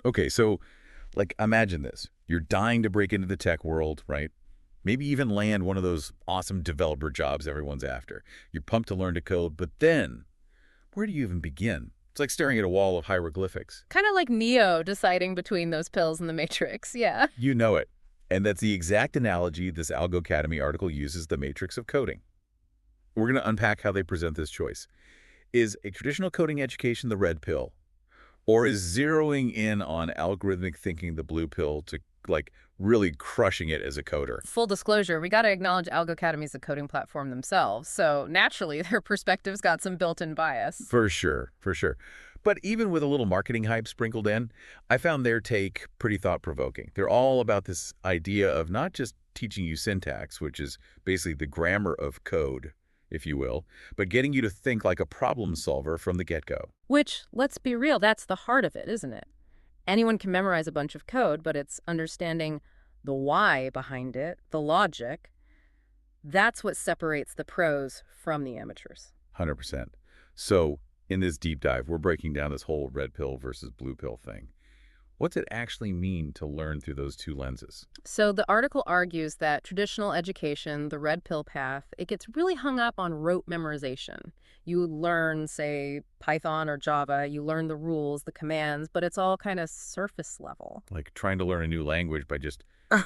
Okay, so like imagine this. You're dying to break into the tech world, right? Maybe even land one of those awesome developer jobs everyone's after. You're pumped to learn to code, but then where do you even begin? It's like staring at a wall of hieroglyphics. Kind of like Neo deciding between those pills in the Matrix, yeah. You know it. And that's the exact analogy this AlgoCademy article uses the matrix of coding. We're going to unpack how they present this choice. Is a traditional coding education the red pill? Or is zeroing in on algorithmic thinking the blue pill to, like, really crushing it as a coder? Full disclosure, we got to acknowledge AlgoCademy is a coding platform themselves, so naturally their perspective's got some built-in bias. For sure, for sure. But even with a little marketing hype sprinkled in, I found their take pretty thought-provoking. They're all about this idea of not just teaching you syntax, which is basically the grammar of code, if you will, but getting you to think like a problem solver from the get-go. Which, let's be real, that's the heart of it, isn't it? Anyone can memorize a bunch of code, but it's understanding the why behind it, the logic. That's what separates the pros from the amateurs. 100%. So in this deep dive, we're breaking down this whole red pill versus blue pill thing. What's it actually mean to learn through those two lenses? So the article argues that traditional education, the red pill path, it gets really hung up on rote memorization. You learn, say, Python or Java, you learn the rules, the commands, but it's all kind of surface level. Like trying to learn a new language by just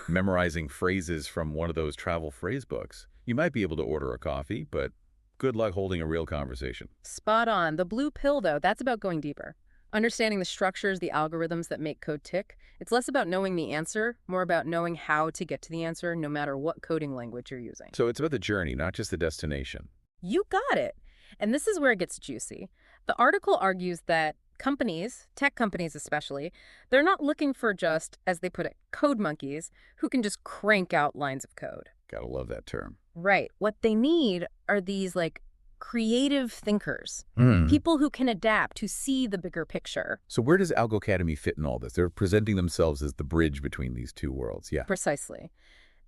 memorizing phrases from one of those travel phrase books. You might be able to order a coffee, but good luck holding a real conversation. Spot on. The blue pill, though, that's about going deeper. Understanding the structures, the algorithms that make code tick. It's less about knowing the answer, more about knowing how to get to the answer, no matter what coding language you're using. So it's about the journey, not just the destination. You got it. And this is where it gets juicy. The article argues that companies, tech companies especially, they're not looking for just, as they put it, code monkeys who can just crank out lines of code. Gotta love that term. Right. What they need are these, like, creative thinkers, people who can adapt, who see the bigger picture. So where does AlgoCademy fit in all this? They're presenting themselves as the bridge between these two worlds. Yeah. Precisely.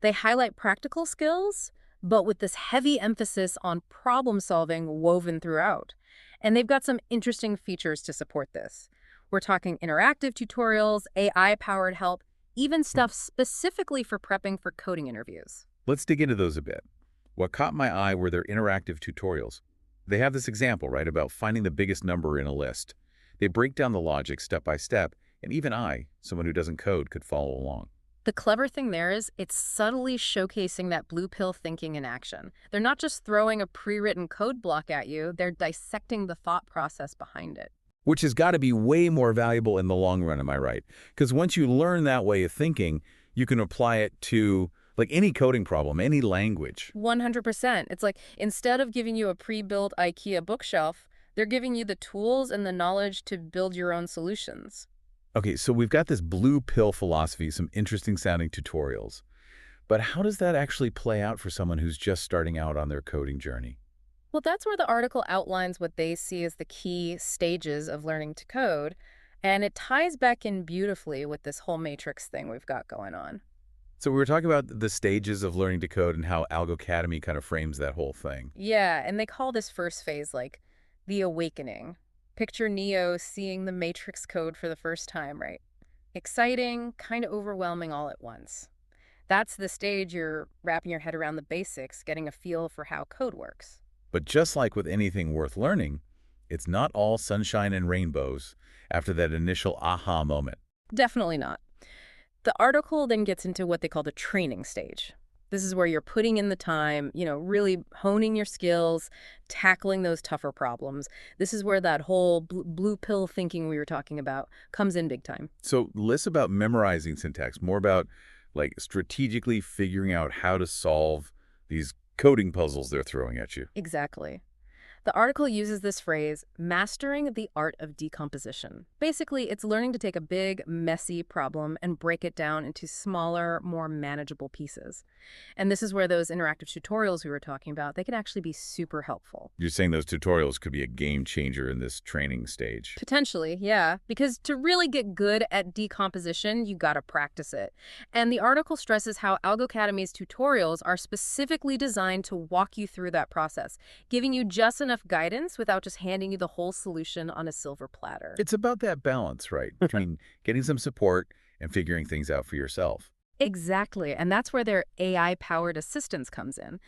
They highlight practical skills, but with this heavy emphasis on problem solving woven throughout. And they've got some interesting features to support this. We're talking interactive tutorials, AI-powered help, even stuff specifically for prepping for coding interviews. Let's dig into those a bit. What caught my eye were their interactive tutorials. They have this example, right, about finding the biggest number in a list. They break down the logic step by step, and even I, someone who doesn't code, could follow along. The clever thing there is it's subtly showcasing that blue pill thinking in action. They're not just throwing a pre-written code block at you, they're dissecting the thought process behind it. Which has got to be way more valuable in the long run, am I right? Because once you learn that way of thinking, you can apply it to like any coding problem, any language. 100%. It's like instead of giving you a pre-built IKEA bookshelf, they're giving you the tools and the knowledge to build your own solutions. Okay, so we've got this blue pill philosophy, some interesting sounding tutorials. But how does that actually play out for someone who's just starting out on their coding journey? Well, that's where the article outlines what they see as the key stages of learning to code, and it ties back in beautifully with this whole matrix thing we've got going on. So we were talking about the stages of learning to code and how AlgoCademy kind of frames that whole thing. Yeah, and they call this first phase like the awakening. Picture Neo seeing the matrix code for the first time, right? Exciting, kind of overwhelming all at once. That's the stage you're wrapping your head around the basics, getting a feel for how code works. But just like with anything worth learning, it's not all sunshine and rainbows after that initial aha moment. Definitely not. The article then gets into what they call the training stage. This is where you're putting in the time, really honing your skills, tackling those tougher problems. This is where that whole blue pill thinking we were talking about comes in big time. So less about memorizing syntax, more about like strategically figuring out how to solve these coding puzzles they're throwing at you. Exactly. The article uses this phrase, mastering the art of decomposition. Basically, it's learning to take a big, messy problem and break it down into smaller, more manageable pieces. And this is where those interactive tutorials we were talking about, they can actually be super helpful. You're saying those tutorials could be a game changer in this training stage. Potentially, yeah. Because to really get good at decomposition, you gotta practice it. And the article stresses how AlgoCademy's tutorials are specifically designed to walk you through that process, giving you just enough enough guidance without just handing you the whole solution on a silver platter. It's about that balance, right? Between getting some support and figuring things out for yourself. Exactly, and that's where their AI-powered assistance comes in.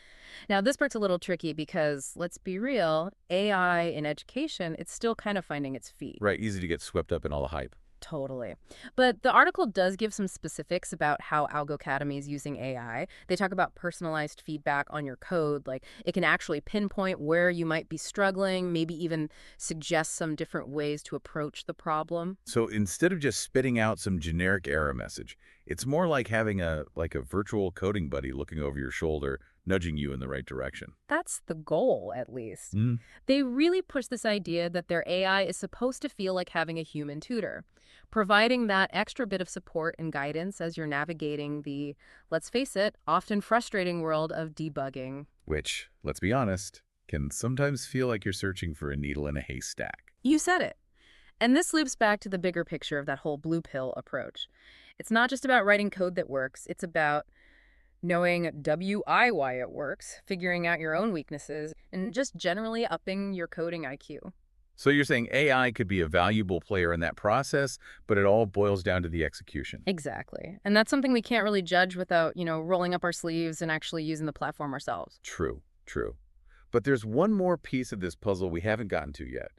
Now, this part's a little tricky because, let's be real, AI in education, it's still kind of finding its feet. Right, easy to get swept up in all the hype. Totally. But the article does give some specifics about how AlgoCademy is using AI. They talk about personalized feedback on your code, like it can actually pinpoint where you might be struggling, maybe even suggest some different ways to approach the problem. So instead of just spitting out some generic error message, it's more like having a virtual coding buddy looking over your shoulder, nudging you in the right direction. That's the goal, at least. Mm. They really push this idea that their AI is supposed to feel like having a human tutor, providing that extra bit of support and guidance as you're navigating the, let's face it, often frustrating world of debugging. Which, let's be honest, can sometimes feel like you're searching for a needle in a haystack. You said it. And this loops back to the bigger picture of that whole blue pill approach. It's not just about writing code that works, it's about knowing why it works, figuring out your own weaknesses, and just generally upping your coding IQ. So you're saying AI could be a valuable player in that process, but it all boils down to the execution. Exactly. And that's something we can't really judge without, rolling up our sleeves and actually using the platform ourselves. True, true. But there's one more piece of this puzzle we haven't gotten to yet.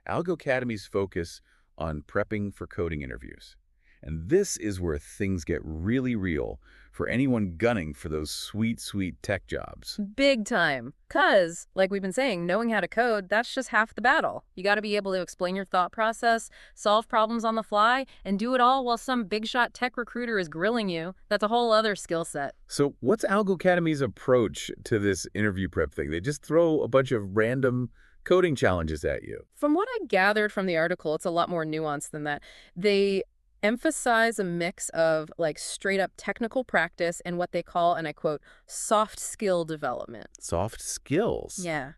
AlgoCademy's focus on prepping for coding interviews. And this is where things get really real for anyone gunning for those sweet, sweet tech jobs. Big time. 'Cause, like we've been saying, knowing how to code, that's just half the battle. You got to be able to explain your thought process, solve problems on the fly, and do it all while some big shot tech recruiter is grilling you. That's a whole other skill set. So what's AlgoCademy's approach to this interview prep thing? They just throw a bunch of random coding challenges at you. From what I gathered from the article, it's a lot more nuanced than that. They emphasize a mix of like straight up technical practice and what they call, and I quote, soft skill development. Soft skills? Yeah.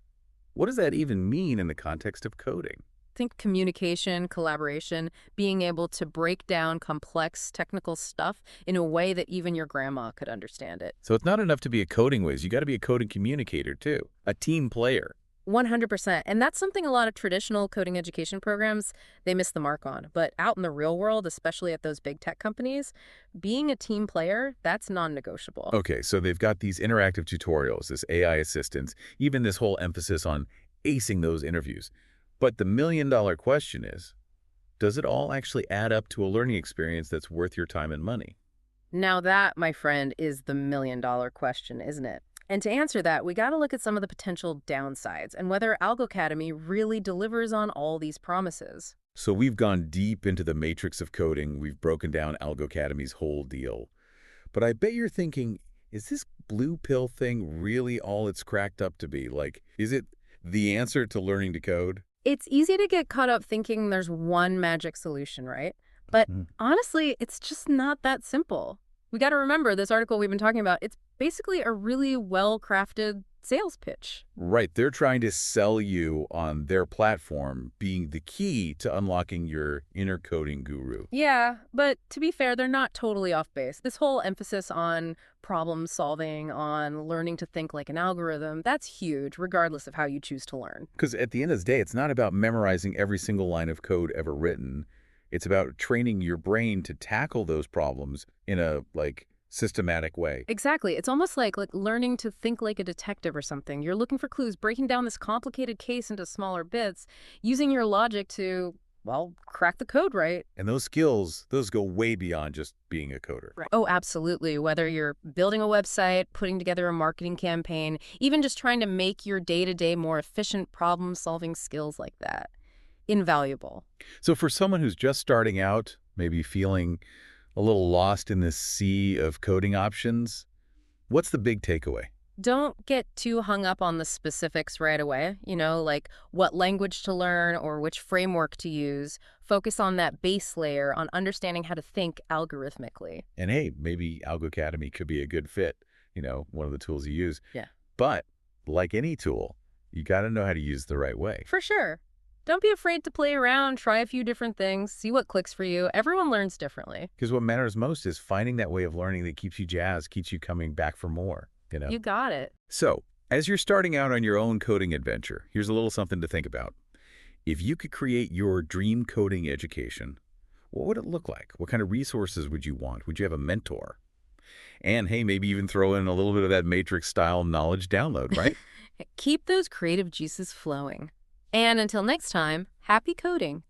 What does that even mean in the context of coding? Think communication, collaboration, being able to break down complex technical stuff in a way that even your grandma could understand it. So it's not enough to be a coding whiz. You got to be a coding communicator too, a team player. 100%. And that's something a lot of traditional coding education programs, they miss the mark on. But out in the real world, especially at those big tech companies, being a team player, that's non-negotiable. Okay, so they've got these interactive tutorials, this AI assistance, even this whole emphasis on acing those interviews. But the million-dollar question is, does it all actually add up to a learning experience that's worth your time and money? Now that, my friend, is the million-dollar question, isn't it? And to answer that, we got to look at some of the potential downsides and whether AlgoCademy really delivers on all these promises. So we've gone deep into the matrix of coding. We've broken down AlgoCademy's whole deal. But I bet you're thinking, is this blue pill thing really all it's cracked up to be? Like, is it the answer to learning to code? It's easy to get caught up thinking there's one magic solution, right? But honestly, it's just not that simple. We got to remember this article we've been talking about, it's basically a really well-crafted sales pitch. Right. They're trying to sell you on their platform being the key to unlocking your inner coding guru. Yeah, but to be fair, they're not totally off base. This whole emphasis on problem solving, on learning to think like an algorithm, that's huge, regardless of how you choose to learn. Because at the end of the day, it's not about memorizing every single line of code ever written. It's about training your brain to tackle those problems in a, systematic way. Exactly. It's almost like learning to think like a detective or something. You're looking for clues, breaking down this complicated case into smaller bits, using your logic to, crack the code, right? And those skills, those go way beyond just being a coder. Right. Oh, absolutely. Whether you're building a website, putting together a marketing campaign, even just trying to make your day-to-day more efficient, problem-solving skills like that. Invaluable. So for someone who's just starting out, maybe feeling a little lost in this sea of coding options, what's the big takeaway? Don't get too hung up on the specifics right away, like what language to learn or which framework to use. Focus on that base layer, on understanding how to think algorithmically. And hey, maybe AlgoCademy could be a good fit, one of the tools you use. Yeah. But like any tool, you got to know how to use it the right way. For sure. Don't be afraid to play around, try a few different things, see what clicks for you. Everyone learns differently. Because what matters most is finding that way of learning that keeps you jazzed, keeps you coming back for more, You got it. So, As you're starting out on your own coding adventure, here's a little something to think about. If you could create your dream coding education, what would it look like? What kind of resources would you want? Would you have a mentor? And hey, maybe even throw in a little bit of that matrix-style knowledge download, right? Keep those creative juices flowing. And until next time, happy coding!